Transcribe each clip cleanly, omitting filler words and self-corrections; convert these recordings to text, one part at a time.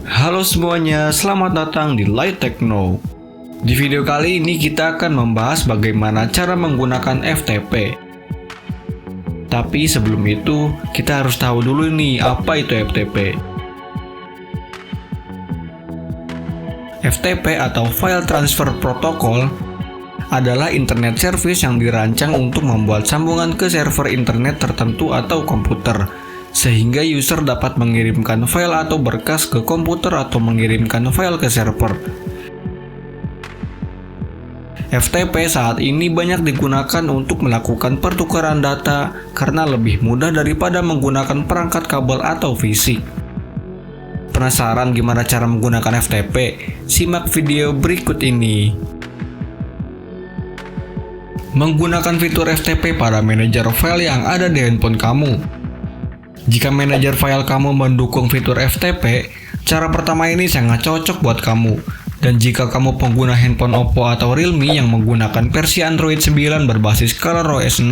Halo semuanya, selamat datang di Light Techno. Di video kali ini kita akan membahas bagaimana cara menggunakan FTP. Tapi sebelum itu, kita harus tahu dulu nih apa itu FTP. FTP atau File Transfer Protocol adalah internet service yang dirancang untuk membuat sambungan ke server internet tertentu atau komputer, sehingga user dapat mengirimkan file atau berkas ke komputer atau mengirimkan file ke server. FTP saat ini banyak digunakan untuk melakukan pertukaran data karena lebih mudah daripada menggunakan perangkat kabel atau fisik. Penasaran gimana cara menggunakan FTP? Simak video berikut ini. Menggunakan fitur FTP pada manajer file yang ada di handphone kamu. Jika manajer file kamu mendukung fitur FTP, cara pertama ini sangat cocok buat kamu. Dan jika kamu pengguna handphone Oppo atau Realme yang menggunakan versi Android 9 berbasis ColorOS 6.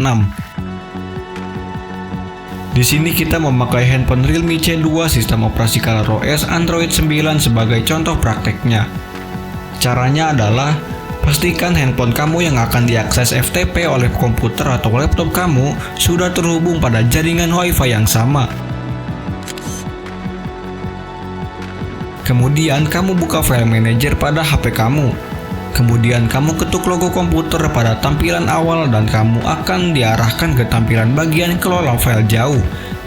Di sini kita memakai handphone Realme C2 sistem operasi ColorOS Android 9 sebagai contoh prakteknya. Caranya adalah pastikan handphone kamu yang akan diakses FTP oleh komputer atau laptop kamu sudah terhubung pada jaringan Wi-Fi yang sama. Kemudian kamu buka file manager pada HP kamu. Kemudian kamu ketuk logo komputer pada tampilan awal dan kamu akan diarahkan ke tampilan bagian kelola file jauh.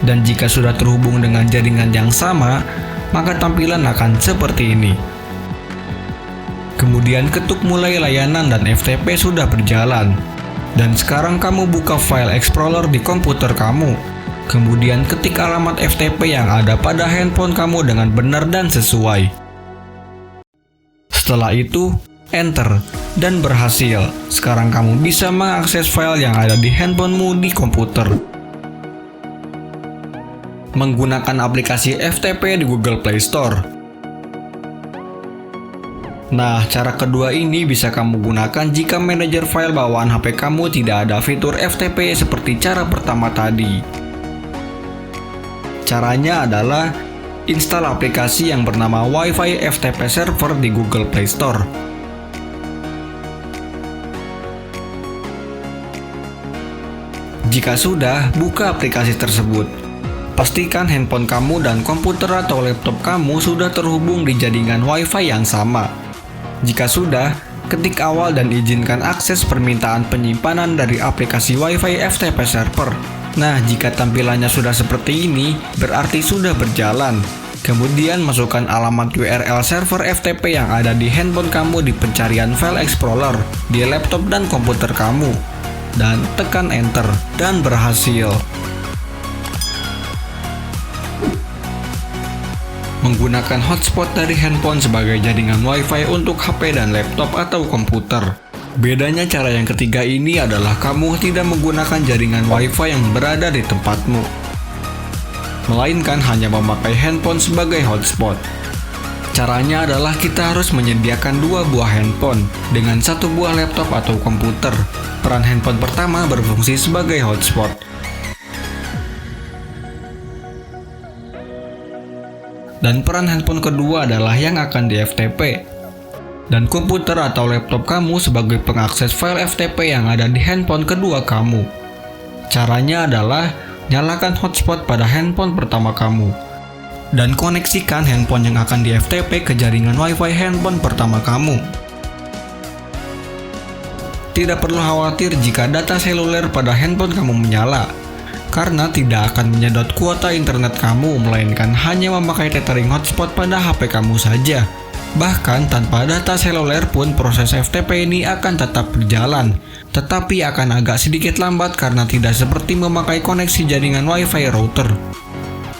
Dan jika sudah terhubung dengan jaringan yang sama, maka tampilan akan seperti ini. Kemudian ketuk mulai layanan dan FTP sudah berjalan. Dan sekarang kamu buka file explorer di komputer kamu. Kemudian ketik alamat FTP yang ada pada handphone kamu dengan benar dan sesuai. Setelah itu, enter dan berhasil. Sekarang kamu bisa mengakses file yang ada di handphonemu di komputer. Menggunakan aplikasi FTP di Google Play Store. Nah, cara kedua ini bisa kamu gunakan jika manajer file bawaan HP kamu tidak ada fitur FTP seperti cara pertama tadi. Caranya adalah install aplikasi yang bernama Wi-Fi FTP Server di Google Play Store. Jika sudah, buka aplikasi tersebut. Pastikan handphone kamu dan komputer atau laptop kamu sudah terhubung di jaringan Wi-Fi yang sama. Jika sudah, ketik awal dan izinkan akses permintaan penyimpanan dari aplikasi Wi-Fi FTP Server. Nah, jika tampilannya sudah seperti ini, berarti sudah berjalan. Kemudian masukkan alamat URL server FTP yang ada di handphone kamu di pencarian file explorer di laptop dan komputer kamu. Dan tekan enter dan berhasil. Menggunakan hotspot dari handphone sebagai jaringan Wi-Fi untuk HP dan laptop atau komputer. Bedanya cara yang ketiga ini adalah kamu tidak menggunakan jaringan Wi-Fi yang berada di tempatmu, melainkan hanya memakai handphone sebagai hotspot. Caranya adalah kita harus menyediakan dua buah handphone dengan satu buah laptop atau komputer. Peran handphone pertama berfungsi sebagai hotspot. Dan peran handphone kedua adalah yang akan di FTP. Dan komputer atau laptop kamu sebagai pengakses file FTP yang ada di handphone kedua kamu. Caranya adalah nyalakan hotspot pada handphone pertama kamu. Dan koneksikan handphone yang akan di FTP ke jaringan Wi-Fi handphone pertama kamu. Tidak perlu khawatir jika data seluler pada handphone kamu menyala, karena tidak akan menyedot kuota internet kamu, melainkan hanya memakai tethering hotspot pada HP kamu saja. Bahkan tanpa data seluler pun proses FTP ini akan tetap berjalan, tetapi akan agak sedikit lambat karena tidak seperti memakai koneksi jaringan Wi-Fi router.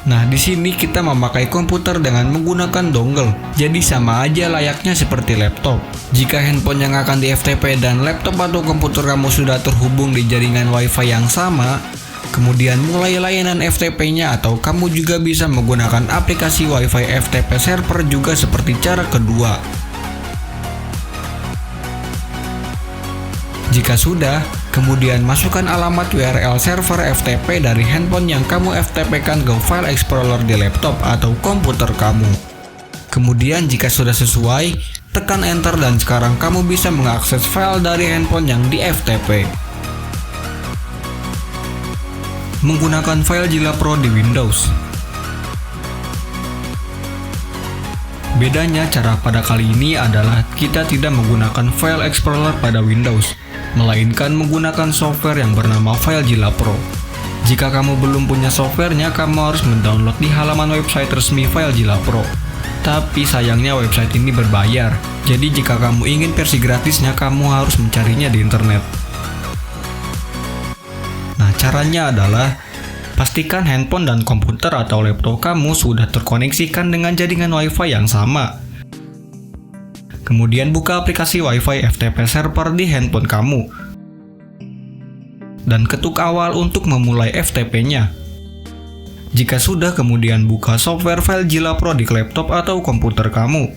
Nah, di sini kita memakai komputer dengan menggunakan dongle, jadi sama aja layaknya seperti laptop. Jika handphone yang akan di FTP dan laptop atau komputer kamu sudah terhubung di jaringan Wi-Fi yang sama, kemudian mulai layanan FTP-nya, atau kamu juga bisa menggunakan aplikasi Wi-Fi FTP Server juga seperti cara kedua. Jika sudah, kemudian masukkan alamat URL server FTP dari handphone yang kamu FTP-kan ke file explorer di laptop atau komputer kamu. Kemudian jika sudah sesuai, tekan enter dan sekarang kamu bisa mengakses file dari handphone yang di FTP. Menggunakan FileZilla Pro di Windows. Bedanya cara pada kali ini adalah kita tidak menggunakan File Explorer pada Windows, melainkan menggunakan software yang bernama FileZilla Pro. Jika kamu belum punya softwarenya, kamu harus mendownload di halaman website resmi FileZilla Pro. Tapi sayangnya website ini berbayar, jadi jika kamu ingin versi gratisnya, kamu harus mencarinya di internet. Nah, caranya adalah pastikan handphone dan komputer atau laptop kamu sudah terkoneksikan dengan jaringan Wi-Fi yang sama. Kemudian buka aplikasi Wi-Fi FTP server di handphone kamu. Dan ketuk awal untuk memulai FTP-nya. Jika sudah, kemudian buka software FileZilla Pro di laptop atau komputer kamu.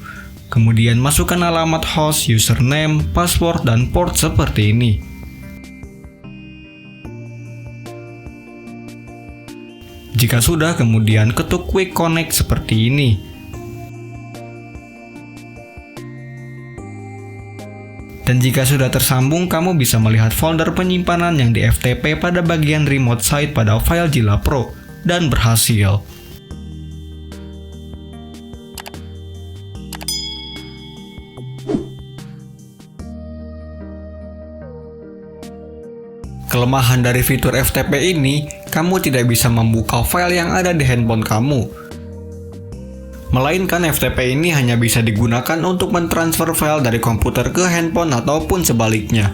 Kemudian masukkan alamat host, username, password, dan port seperti ini. Jika sudah, kemudian ketuk Quick Connect seperti ini. Dan jika sudah tersambung, kamu bisa melihat folder penyimpanan yang di FTP pada bagian remote site pada FileZilla Pro, dan berhasil. Kelemahan dari fitur FTP ini, kamu tidak bisa membuka file yang ada di handphone kamu. Melainkan FTP ini hanya bisa digunakan untuk mentransfer file dari komputer ke handphone ataupun sebaliknya.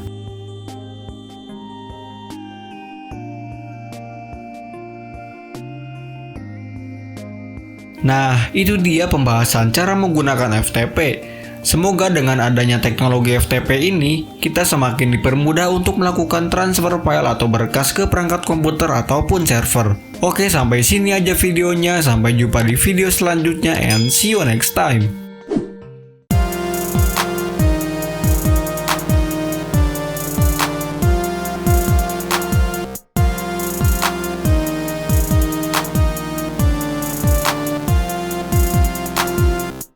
Nah, itu dia pembahasan cara menggunakan FTP. Semoga dengan adanya teknologi FTP ini, kita semakin dipermudah untuk melakukan transfer file atau berkas ke perangkat komputer ataupun server. Oke, sampai sini aja videonya. Sampai jumpa di video selanjutnya and see you next time.